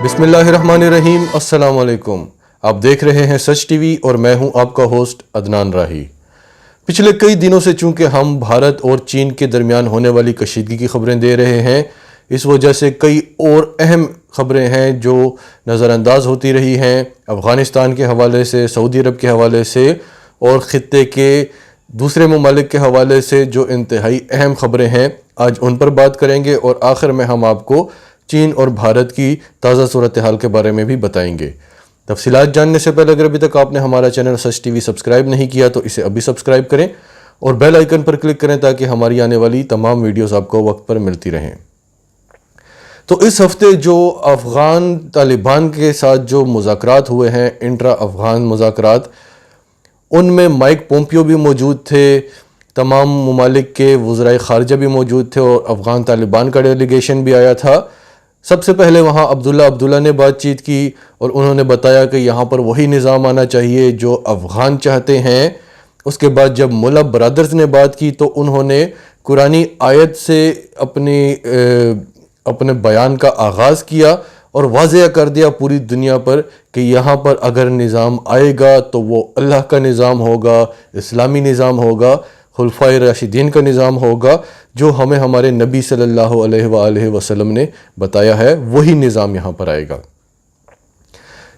بسم اللہ الرحمن الرحیم۔ السلام علیکم، آپ دیکھ رہے ہیں سچ ٹی وی اور میں ہوں آپ کا ہوسٹ عدنان راہی۔ پچھلے کئی دنوں سے چونکہ ہم بھارت اور چین کے درمیان ہونے والی کشیدگی کی خبریں دے رہے ہیں، اس وجہ سے کئی اور اہم خبریں ہیں جو نظر انداز ہوتی رہی ہیں، افغانستان کے حوالے سے، سعودی عرب کے حوالے سے اور خطے کے دوسرے ممالک کے حوالے سے جو انتہائی اہم خبریں ہیں، آج ان پر بات کریں گے اور آخر میں ہم آپ کو چین اور بھارت کی تازہ صورتحال کے بارے میں بھی بتائیں گے۔ تفصیلات جاننے سے پہلے اگر ابھی تک آپ نے ہمارا چینل سچ ٹی وی سبسکرائب نہیں کیا تو اسے ابھی سبسکرائب کریں اور بیل آئیکن پر کلک کریں تاکہ ہماری آنے والی تمام ویڈیوز آپ کو وقت پر ملتی رہیں۔ تو اس ہفتے جو افغان طالبان کے ساتھ جو مذاکرات ہوئے ہیں، انٹرا افغان مذاکرات، ان میں مائک پومپیو بھی موجود تھے، تمام ممالک کے وزرائے خارجہ بھی موجود تھے اور افغان طالبان کا ڈیلیگیشن بھی آیا تھا۔ سب سے پہلے وہاں عبداللہ نے بات چیت کی اور انہوں نے بتایا کہ یہاں پر وہی نظام آنا چاہیے جو افغان چاہتے ہیں۔ اس کے بعد جب ملا برادرز نے بات کی تو انہوں نے قرآنی آیت سے اپنے بیان کا آغاز کیا اور واضح کر دیا پوری دنیا پر کہ یہاں پر اگر نظام آئے گا تو وہ اللہ کا نظام ہوگا، اسلامی نظام ہوگا، خلفائے راشدین کا نظام ہوگا، جو ہمیں ہمارے نبی صلی اللہ علیہ وآلہ وسلم نے بتایا ہے، وہی نظام یہاں پر آئے گا۔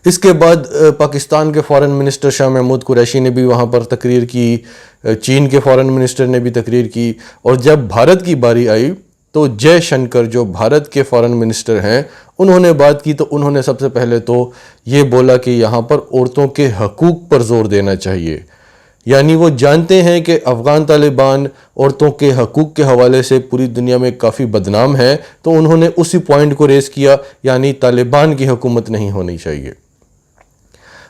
اس کے بعد پاکستان کے فارن منسٹر شاہ محمود قریشی نے بھی وہاں پر تقریر کی، چین کے فارن منسٹر نے بھی تقریر کی، اور جب بھارت کی باری آئی تو جے شنکر جو بھارت کے فارن منسٹر ہیں، انہوں نے بات کی تو انہوں نے سب سے پہلے تو یہ بولا کہ یہاں پر عورتوں کے حقوق پر زور دینا چاہیے۔ یعنی وہ جانتے ہیں کہ افغان طالبان عورتوں کے حقوق کے حوالے سے پوری دنیا میں کافی بدنام ہے، تو انہوں نے اسی پوائنٹ کو ریز کیا، یعنی طالبان کی حکومت نہیں ہونی چاہیے۔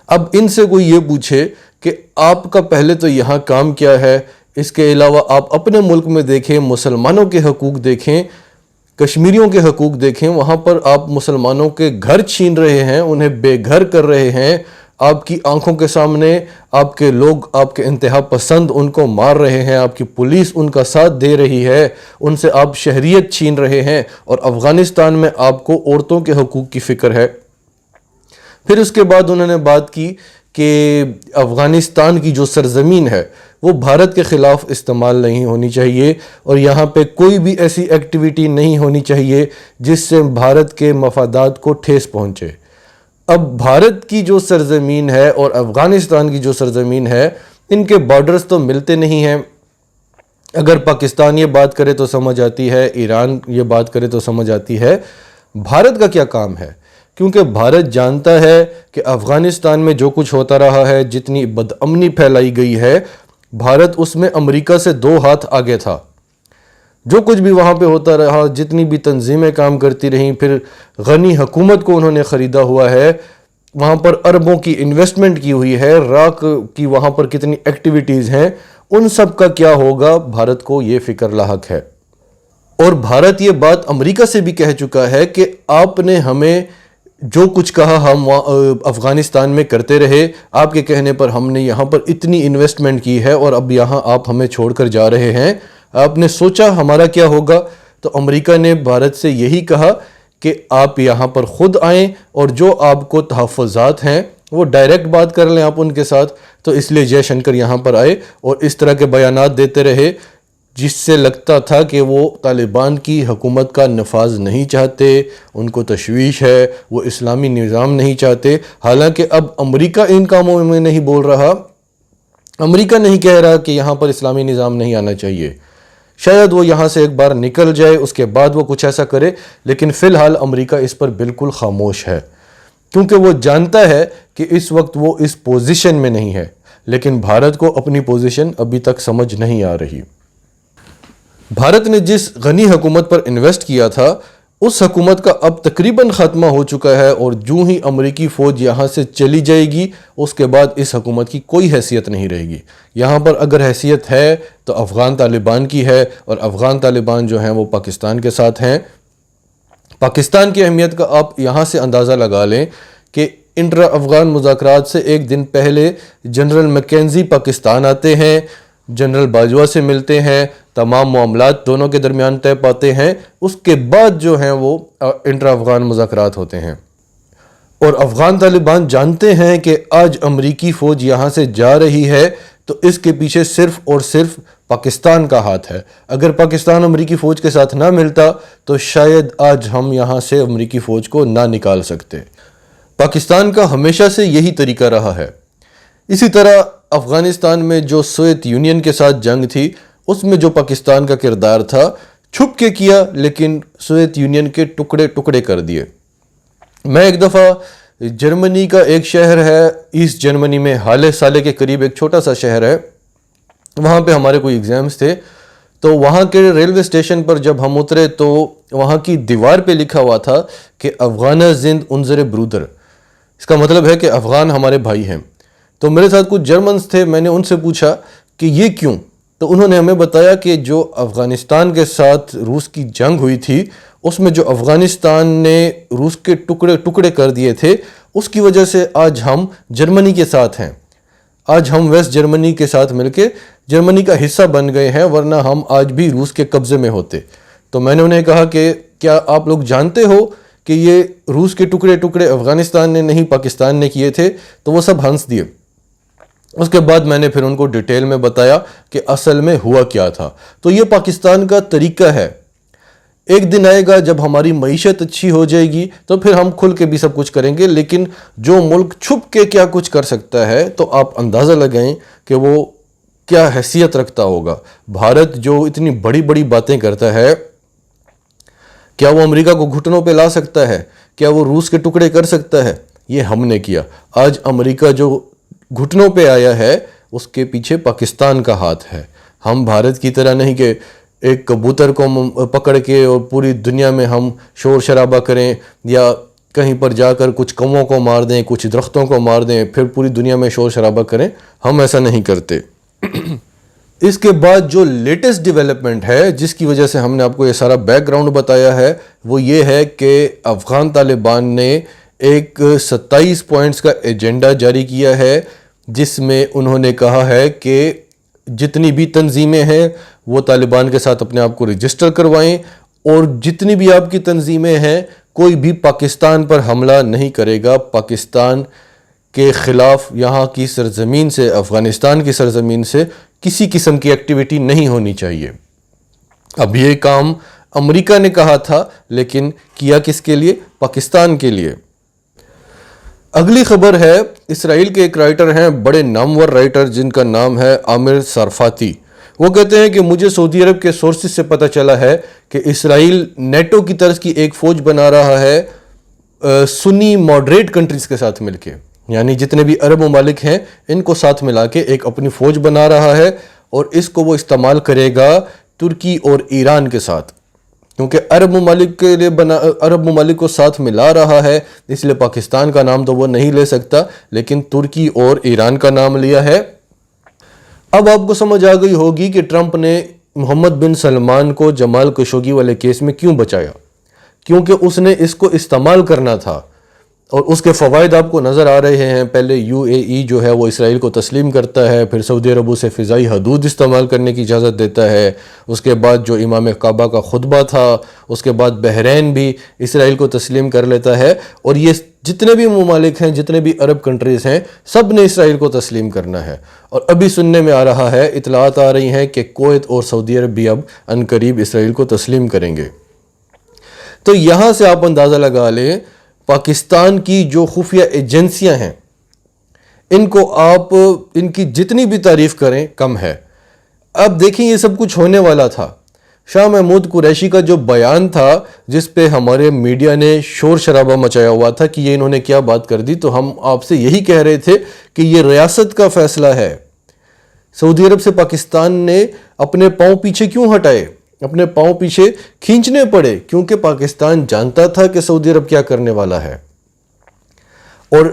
اب ان سے کوئی یہ پوچھے کہ آپ کا پہلے تو یہاں کام کیا ہے، اس کے علاوہ آپ اپنے ملک میں دیکھیں، مسلمانوں کے حقوق دیکھیں، کشمیریوں کے حقوق دیکھیں، وہاں پر آپ مسلمانوں کے گھر چھین رہے ہیں، انہیں بے گھر کر رہے ہیں، آپ کی آنکھوں کے سامنے آپ کے لوگ، آپ کے انتہا پسند ان کو مار رہے ہیں، آپ کی پولیس ان کا ساتھ دے رہی ہے، ان سے آپ شہریت چھین رہے ہیں، اور افغانستان میں آپ کو عورتوں کے حقوق کی فکر ہے۔ پھر اس کے بعد انہوں نے بات کی کہ افغانستان کی جو سرزمین ہے وہ بھارت کے خلاف استعمال نہیں ہونی چاہیے اور یہاں پہ کوئی بھی ایسی ایکٹیویٹی نہیں ہونی چاہیے جس سے بھارت کے مفادات کو ٹھیس پہنچے۔ اب بھارت کی جو سرزمین ہے اور افغانستان کی جو سرزمین ہے، ان کے بارڈرز تو ملتے نہیں ہیں۔ اگر پاکستان یہ بات کرے تو سمجھ آتی ہے، ایران یہ بات کرے تو سمجھ آتی ہے، بھارت کا کیا کام ہے؟ کیونکہ بھارت جانتا ہے کہ افغانستان میں جو کچھ ہوتا رہا ہے، جتنی بدامنی پھیلائی گئی ہے، بھارت اس میں امریکہ سے 2 ہاتھ آگے تھا۔ جو کچھ بھی وہاں پہ ہوتا رہا، جتنی بھی تنظیمیں کام کرتی رہیں، پھر غنی حکومت کو انہوں نے خریدا ہوا ہے، وہاں پر اربوں کی انویسٹمنٹ کی ہوئی ہے، راک کی وہاں پر کتنی ایکٹیویٹیز ہیں، ان سب کا کیا ہوگا، بھارت کو یہ فکر لاحق ہے۔ اور بھارت یہ بات امریکہ سے بھی کہہ چکا ہے کہ آپ نے ہمیں جو کچھ کہا ہم افغانستان میں کرتے رہے، آپ کے کہنے پر ہم نے یہاں پر اتنی انویسٹمنٹ کی ہے اور اب یہاں آپ ہمیں چھوڑ کر جا رہے ہیں، آپ نے سوچا ہمارا کیا ہوگا؟ تو امریکہ نے بھارت سے یہی کہا کہ آپ یہاں پر خود آئیں اور جو آپ کو تحفظات ہیں وہ ڈائریکٹ بات کر لیں آپ ان کے ساتھ۔ تو اس لیے جے شنکر یہاں پر آئے اور اس طرح کے بیانات دیتے رہے جس سے لگتا تھا کہ وہ طالبان کی حکومت کا نفاذ نہیں چاہتے، ان کو تشویش ہے، وہ اسلامی نظام نہیں چاہتے۔ حالانکہ اب امریکہ ان کاموں میں نہیں بول رہا، امریکہ نہیں کہہ رہا کہ یہاں پر اسلامی نظام نہیں آنا چاہیے۔ شاید وہ یہاں سے ایک بار نکل جائے، اس کے بعد وہ کچھ ایسا کرے، لیکن فی الحال امریکہ اس پر بالکل خاموش ہے، کیونکہ وہ جانتا ہے کہ اس وقت وہ اس پوزیشن میں نہیں ہے، لیکن بھارت کو اپنی پوزیشن ابھی تک سمجھ نہیں آ رہی۔ بھارت نے جس غنی حکومت پر انویسٹ کیا تھا، اس حکومت کا اب تقریباً خاتمہ ہو چکا ہے، اور جو ہی امریکی فوج یہاں سے چلی جائے گی اس کے بعد اس حکومت کی کوئی حیثیت نہیں رہے گی۔ یہاں پر اگر حیثیت ہے تو افغان طالبان کی ہے، اور افغان طالبان جو ہیں وہ پاکستان کے ساتھ ہیں۔ پاکستان کی اہمیت کا آپ یہاں سے اندازہ لگا لیں کہ انٹرا افغان مذاکرات سے ایک دن پہلے جنرل میکنزی پاکستان آتے ہیں، جنرل باجوہ سے ملتے ہیں، تمام معاملات دونوں کے درمیان طے پاتے ہیں، اس کے بعد جو ہیں وہ انٹرا افغان مذاکرات ہوتے ہیں۔ اور افغان طالبان جانتے ہیں کہ آج امریکی فوج یہاں سے جا رہی ہے تو اس کے پیچھے صرف اور صرف پاکستان کا ہاتھ ہے. اگر پاکستان امریکی فوج کے ساتھ نہ ملتا تو شاید آج ہم یہاں سے امریکی فوج کو نہ نکال سکتے. پاکستان کا ہمیشہ سے یہی طریقہ رہا ہے. اسی طرح افغانستان میں جو سوویت یونین کے ساتھ جنگ تھی اس میں جو پاکستان کا کردار تھا چھپ کے کیا لیکن سوویت یونین کے ٹکڑے ٹکڑے کر دیے. میں ایک دفعہ جرمنی کا ایک شہر ہے ایسٹ جرمنی میں ہالے سالے کے قریب ایک چھوٹا سا شہر ہے، وہاں پہ ہمارے کوئی ایگزامز تھے تو وہاں کے ریلوے اسٹیشن پر جب ہم اترے تو وہاں کی دیوار پہ لکھا ہوا تھا کہ افغانہ زند انظر برودر. اس کا مطلب ہے کہ افغان ہمارے بھائی ہیں. تو میرے ساتھ کچھ جرمنز تھے، میں نے ان سے پوچھا کہ یہ کیوں؟ تو انہوں نے ہمیں بتایا کہ جو افغانستان کے ساتھ روس کی جنگ ہوئی تھی اس میں جو افغانستان نے روس کے ٹکڑے ٹکڑے کر دیے تھے اس کی وجہ سے آج ہم جرمنی کے ساتھ ہیں. آج ہم ویسٹ جرمنی کے ساتھ مل کے جرمنی کا حصہ بن گئے ہیں، ورنہ ہم آج بھی روس کے قبضے میں ہوتے. تو میں نے انہیں کہا کہ کیا آپ لوگ جانتے ہو کہ یہ روس کے ٹکڑے ٹکڑے افغانستان نے نہیں پاکستان نے کیے تھے؟ تو وہ سب ہنس دیے. اس کے بعد میں نے پھر ان کو ڈیٹیل میں بتایا کہ اصل میں ہوا کیا تھا. تو یہ پاکستان کا طریقہ ہے. ایک دن آئے گا جب ہماری معیشت اچھی ہو جائے گی تو پھر ہم کھل کے بھی سب کچھ کریں گے، لیکن جو ملک چھپ کے کیا کچھ کر سکتا ہے تو آپ اندازہ لگائیں کہ وہ کیا حیثیت رکھتا ہوگا. بھارت جو اتنی بڑی بڑی باتیں کرتا ہے، کیا وہ امریکہ کو گھٹنوں پہ لا سکتا ہے؟ کیا وہ روس کے ٹکڑے کر سکتا ہے؟ یہ ہم نے کیا. آج امریکہ جو گھٹنوں پہ آیا ہے اس کے پیچھے پاکستان کا ہاتھ ہے. ہم بھارت کی طرح نہیں کہ ایک کبوتر کو پکڑ کے اور پوری دنیا میں ہم شور شرابہ کریں یا کہیں پر جا کر کچھ کووں کو مار دیں، کچھ درختوں کو مار دیں، پھر پوری دنیا میں شور شرابہ کریں. ہم ایسا نہیں کرتے. اس کے بعد جو لیٹسٹ ڈیولپمنٹ ہے جس کی وجہ سے ہم نے آپ کو یہ سارا بیک گراؤنڈ بتایا ہے وہ یہ ہے کہ افغان طالبان نے ایک 27 پوائنٹس کا ایجنڈا جاری کیا ہے جس میں انہوں نے کہا ہے کہ جتنی بھی تنظیمیں ہیں وہ طالبان کے ساتھ اپنے آپ کو رجسٹر کروائیں، اور جتنی بھی آپ کی تنظیمیں ہیں کوئی بھی پاکستان پر حملہ نہیں کرے گا. پاکستان کے خلاف یہاں کی سرزمین سے، افغانستان کی سرزمین سے کسی قسم کی ایکٹیویٹی نہیں ہونی چاہیے. اب یہ کام امریکہ نے کہا تھا لیکن کیا کس کے لیے؟ پاکستان کے لیے. اگلی خبر ہے اسرائیل کے ایک رائٹر ہیں، بڑے نامور رائٹر جن کا نام ہے عامر صرفاتی. وہ کہتے ہیں کہ مجھے سعودی عرب کے سورسز سے پتہ چلا ہے کہ اسرائیل نیٹو کی طرز کی ایک فوج بنا رہا ہے سنی ماڈریٹ کنٹریز کے ساتھ مل کے، یعنی جتنے بھی عرب ممالک ہیں ان کو ساتھ ملا کے ایک اپنی فوج بنا رہا ہے، اور اس کو وہ استعمال کرے گا ترکی اور ایران کے ساتھ. کیونکہ عرب ممالک کو ساتھ ملا رہا ہے اس لیے پاکستان کا نام تو وہ نہیں لے سکتا، لیکن ترکی اور ایران کا نام لیا ہے. اب آپ کو سمجھ آ گئی ہوگی کہ ٹرمپ نے محمد بن سلمان کو جمال خشوگی والے کیس میں کیوں بچایا. کیونکہ اس نے اس کو استعمال کرنا تھا اور اس کے فوائد آپ کو نظر آ رہے ہیں. پہلے UAE جو ہے وہ اسرائیل کو تسلیم کرتا ہے، پھر سعودی عرب اسے فضائی حدود استعمال کرنے کی اجازت دیتا ہے. اس کے بعد جو امام کعبہ کا خطبہ تھا، اس کے بعد بحرین بھی اسرائیل کو تسلیم کر لیتا ہے، اور یہ جتنے بھی ممالک ہیں، جتنے بھی عرب کنٹریز ہیں، سب نے اسرائیل کو تسلیم کرنا ہے. اور ابھی سننے میں آ رہا ہے، اطلاعات آ رہی ہیں کہ کویت اور سعودی عرب بھی اب عنقریب اسرائیل کو تسلیم کریں گے. تو یہاں سے آپ اندازہ لگا لیں پاکستان کی جو خفیہ ایجنسیاں ہیں ان کو آپ ان کی جتنی بھی تعریف کریں کم ہے. اب دیکھیں یہ سب کچھ ہونے والا تھا. شاہ محمود قریشی کا جو بیان تھا جس پہ ہمارے میڈیا نے شور شرابہ مچایا ہوا تھا کہ یہ انہوں نے کیا بات کر دی، تو ہم آپ سے یہی کہہ رہے تھے کہ یہ ریاست کا فیصلہ ہے. سعودی عرب سے پاکستان نے اپنے پاؤں پیچھے کیوں ہٹائے، اپنے پاؤں پیچھے کھینچنے پڑے؟ کیونکہ پاکستان جانتا تھا کہ سعودی عرب کیا کرنے والا ہے. اور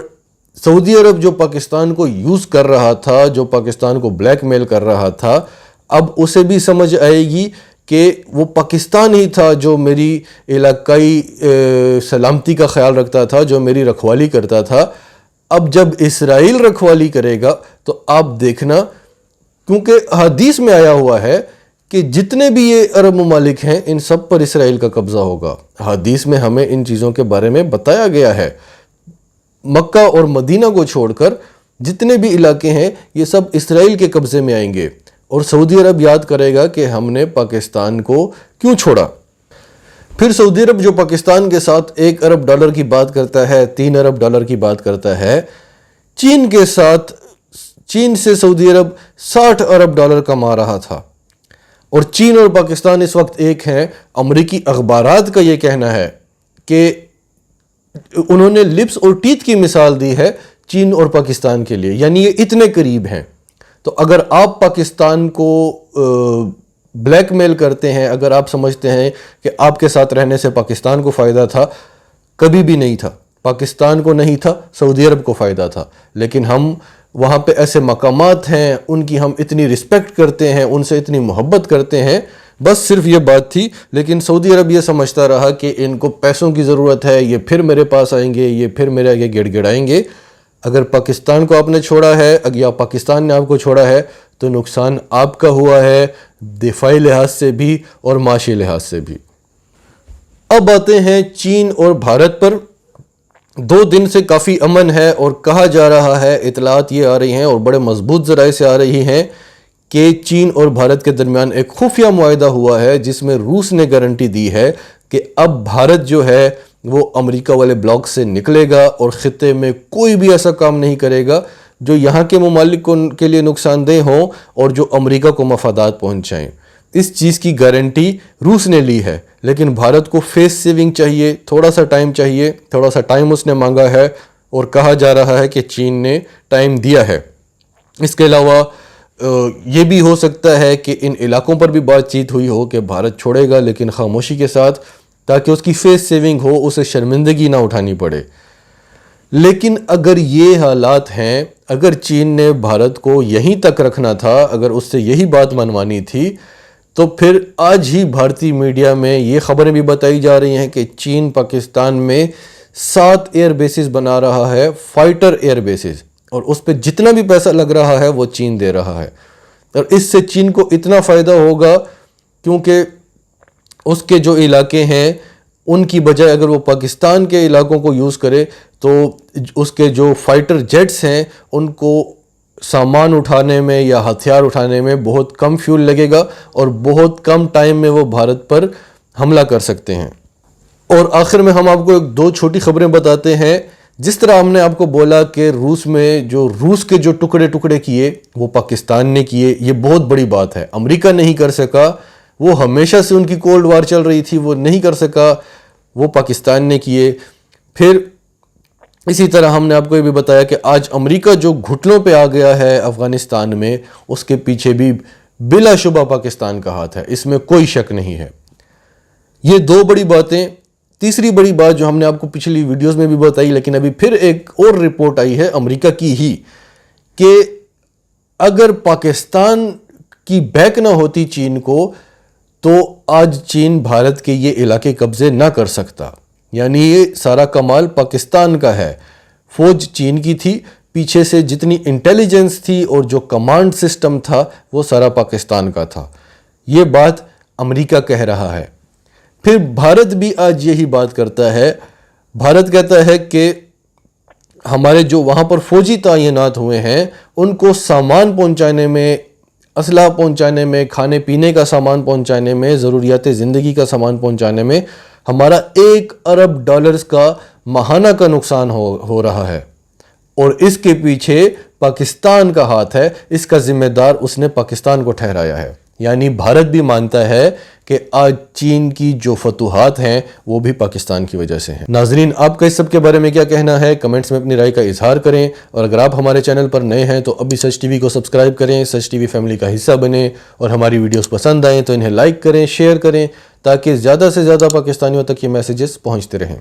سعودی عرب جو پاکستان کو یوز کر رہا تھا، جو پاکستان کو بلیک میل کر رہا تھا، اب اسے بھی سمجھ آئے گی کہ وہ پاکستان ہی تھا جو میری علاقائی سلامتی کا خیال رکھتا تھا، جو میری رکھوالی کرتا تھا. اب جب اسرائیل رکھوالی کرے گا تو آپ دیکھنا، کیونکہ حدیث میں آیا ہوا ہے کہ جتنے بھی یہ عرب ممالک ہیں ان سب پر اسرائیل کا قبضہ ہوگا. حدیث میں ہمیں ان چیزوں کے بارے میں بتایا گیا ہے. مکہ اور مدینہ کو چھوڑ کر جتنے بھی علاقے ہیں یہ سب اسرائیل کے قبضے میں آئیں گے، اور سعودی عرب یاد کرے گا کہ ہم نے پاکستان کو کیوں چھوڑا۔ پھر سعودی عرب جو پاکستان کے ساتھ $1 ارب کی بات کرتا ہے، $3 ارب کی بات کرتا ہے، چین کے ساتھ، چین سے سعودی عرب $60 ارب کما رہا تھا، اور چین اور پاکستان اس وقت ایک ہیں۔ امریکی اخبارات کا یہ کہنا ہے کہ انہوں نے لپس اور ٹیتھ کی مثال دی ہے چین اور پاکستان کے لیے، یعنی یہ اتنے قریب ہیں۔ تو اگر آپ پاکستان کو بلیک میل کرتے ہیں، اگر آپ سمجھتے ہیں کہ آپ کے ساتھ رہنے سے پاکستان کو فائدہ تھا، کبھی بھی نہیں تھا، پاکستان کو نہیں تھا، سعودی عرب کو فائدہ تھا۔ لیکن ہم وہاں پہ ایسے مقامات ہیں، ان کی ہم اتنی رسپیکٹ کرتے ہیں، ان سے اتنی محبت کرتے ہیں، بس صرف یہ بات تھی۔ لیکن سعودی عرب یہ سمجھتا رہا کہ ان کو پیسوں کی ضرورت ہے، یہ پھر میرے پاس آئیں گے، یہ پھر میرے آگے گڑ گڑائیں گے۔ اگر پاکستان کو آپ نے چھوڑا ہے یا پاکستان نے آپ کو چھوڑا ہے تو نقصان آپ کا ہوا ہے، دفاعی لحاظ سے بھی اور معاشی لحاظ سے بھی۔ اب آتے ہیں چین اور بھارت پر۔ 2 دن سے کافی امن ہے، اور کہا جا رہا ہے، اطلاعات یہ آ رہی ہیں اور بڑے مضبوط ذرائع سے آ رہی ہیں کہ چین اور بھارت کے درمیان ایک خفیہ معاہدہ ہوا ہے جس میں روس نے گارنٹی دی ہے کہ اب بھارت جو ہے وہ امریکہ والے بلاک سے نکلے گا اور خطے میں کوئی بھی ایسا کام نہیں کرے گا جو یہاں کے ممالک کے لیے نقصان دہ ہوں اور جو امریکہ کو مفادات پہنچائیں۔ اس چیز کی گارنٹی روس نے لی ہے، لیکن بھارت کو فیس سیونگ چاہیے، تھوڑا سا ٹائم چاہیے، تھوڑا سا ٹائم اس نے مانگا ہے، اور کہا جا رہا ہے کہ چین نے ٹائم دیا ہے۔ اس کے علاوہ یہ بھی ہو سکتا ہے کہ ان علاقوں پر بھی بات چیت ہوئی ہو کہ بھارت چھوڑے گا لیکن خاموشی کے ساتھ، تاکہ اس کی فیس سیونگ ہو، اسے شرمندگی نہ اٹھانی پڑے۔ لیکن اگر یہ حالات ہیں، اگر چین نے بھارت کو یہیں تک رکھنا تھا، اگر اس سے یہی بات منوانی تھی، تو پھر آج ہی بھارتی میڈیا میں یہ خبریں بھی بتائی جا رہی ہیں کہ چین پاکستان میں 7 ایئر بیسز بنا رہا ہے، فائٹر ایئر بیسز، اور اس پہ جتنا بھی پیسہ لگ رہا ہے وہ چین دے رہا ہے۔ اور اس سے چین کو اتنا فائدہ ہوگا کیونکہ اس کے جو علاقے ہیں ان کی بجائے اگر وہ پاکستان کے علاقوں کو یوز کرے تو اس کے جو فائٹر جیٹس ہیں ان کو سامان اٹھانے میں یا ہتھیار اٹھانے میں بہت کم فیول لگے گا، اور بہت کم ٹائم میں وہ بھارت پر حملہ کر سکتے ہیں۔ اور آخر میں ہم آپ کو 2 چھوٹی خبریں بتاتے ہیں۔ جس طرح ہم نے آپ کو بولا کہ روس کے جو ٹکڑے کیے وہ پاکستان نے کیے، یہ بہت بڑی بات ہے، امریکہ نہیں کر سکا، وہ ہمیشہ سے ان کی کولڈ وار چل رہی تھی، وہ نہیں کر سکا، وہ پاکستان نے کیے۔ پھر اسی طرح ہم نے آپ کو یہ بھی بتایا کہ آج امریکہ جو گھٹنوں پہ آ گیا ہے افغانستان میں، اس کے پیچھے بھی بلا شبہ پاکستان کا ہاتھ ہے، اس میں کوئی شک نہیں ہے۔ یہ 2 بڑی باتیں۔ تیسری بڑی بات جو ہم نے آپ کو پچھلی ویڈیوز میں بھی بتائی، لیکن ابھی پھر ایک اور رپورٹ آئی ہے امریکہ کی ہی، کہ اگر پاکستان کی بیک نہ ہوتی چین کو تو آج چین بھارت کے یہ علاقے قبضے نہ کر سکتا، یعنی یہ سارا کمال پاکستان کا ہے۔ فوج چین کی تھی، پیچھے سے جتنی انٹیلیجنس تھی اور جو کمانڈ سسٹم تھا وہ سارا پاکستان کا تھا۔ یہ بات امریکہ کہہ رہا ہے۔ پھر بھارت بھی آج یہی بات کرتا ہے۔ بھارت کہتا ہے کہ ہمارے جو وہاں پر فوجی تعینات ہوئے ہیں ان کو سامان پہنچانے میں، اسلحہ پہنچانے میں، کھانے پینے کا سامان پہنچانے میں، ضروریات زندگی کا سامان پہنچانے میں ہمارا $1 ارب کا ماہانہ کا نقصان ہو رہا ہے، اور اس کے پیچھے پاکستان کا ہاتھ ہے، اس کا ذمہ دار اس نے پاکستان کو ٹھہرایا ہے۔ یعنی بھارت بھی مانتا ہے کہ آج چین کی جو فتوحات ہیں وہ بھی پاکستان کی وجہ سے ہیں۔ ناظرین، آپ کا اس سب کے بارے میں کیا کہنا ہے؟ کمنٹس میں اپنی رائے کا اظہار کریں، اور اگر آپ ہمارے چینل پر نئے ہیں تو ابھی سچ ٹی وی کو سبسکرائب کریں، سچ ٹی وی فیملی کا حصہ بنیں، اور ہماری ویڈیوز پسند آئیں تو انہیں لائک کریں، شیئر کریں، تاکہ زیادہ سے زیادہ پاکستانیوں تک یہ میسیجز پہنچتے رہیں۔